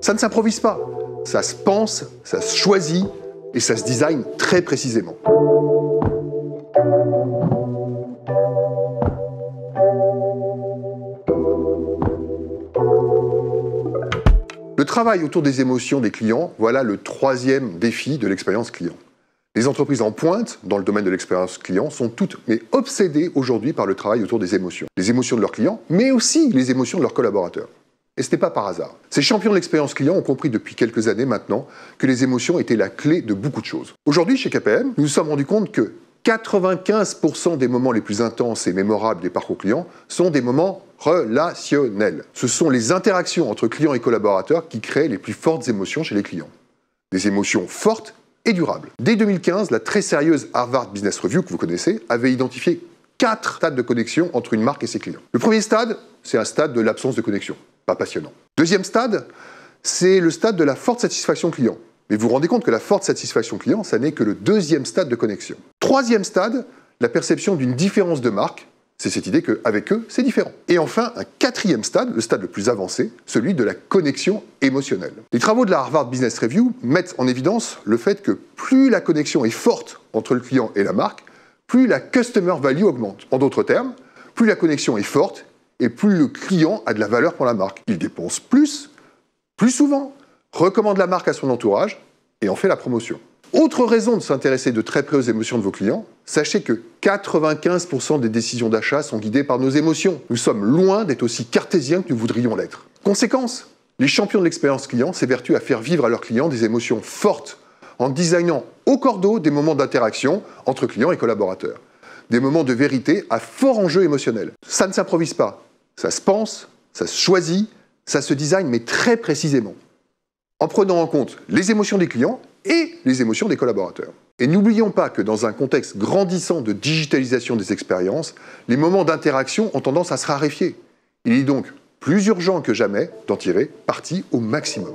Ça ne s'improvise pas, ça se pense, ça se choisit et ça se design très précisément. Le travail autour des émotions des clients, voilà le troisième défi de l'expérience client. Les entreprises en pointe dans le domaine de l'expérience client sont toutes obsédées aujourd'hui par le travail autour des émotions. Les émotions de leurs clients, mais aussi les émotions de leurs collaborateurs. Et ce n'est pas par hasard. Ces champions de l'expérience client ont compris depuis quelques années maintenant que les émotions étaient la clé de beaucoup de choses. Aujourd'hui, chez KPM, nous nous sommes rendus compte que 95% des moments les plus intenses et mémorables des parcours clients sont des moments relationnels. Ce sont les interactions entre clients et collaborateurs qui créent les plus fortes émotions chez les clients. Des émotions fortes et durables. Dès 2015, la très sérieuse Harvard Business Review, que vous connaissez, avait identifié 4 stades de connexion entre une marque et ses clients. Le premier stade, c'est un stade de l'absence de connexion. Pas passionnant. Deuxième stade, c'est le stade de la forte satisfaction client. Mais vous vous rendez compte que la forte satisfaction client, ça n'est que le deuxième stade de connexion. Troisième stade, la perception d'une différence de marque. C'est cette idée qu'avec eux, c'est différent. Et enfin, un quatrième stade, le stade le plus avancé, celui de la connexion émotionnelle. Les travaux de la Harvard Business Review mettent en évidence le fait que plus la connexion est forte entre le client et la marque, plus la customer value augmente. En d'autres termes, plus la connexion est forte et plus le client a de la valeur pour la marque. Il dépense plus souvent, recommande la marque à son entourage et en fait la promotion. Autre raison de s'intéresser de très près aux émotions de vos clients, sachez que 95% des décisions d'achat sont guidées par nos émotions. Nous sommes loin d'être aussi cartésiens que nous voudrions l'être. Conséquence, les champions de l'expérience client s'évertuent à faire vivre à leurs clients des émotions fortes en designant au cordeau des moments d'interaction entre clients et collaborateurs. Des moments de vérité à fort enjeu émotionnel. Ça ne s'improvise pas, ça se pense, ça se choisit, ça se design, mais très précisément, en prenant en compte les émotions des clients et les émotions des collaborateurs. Et n'oublions pas que dans un contexte grandissant de digitalisation des expériences, les moments d'interaction ont tendance à se raréfier. Il est donc plus urgent que jamais d'en tirer parti au maximum.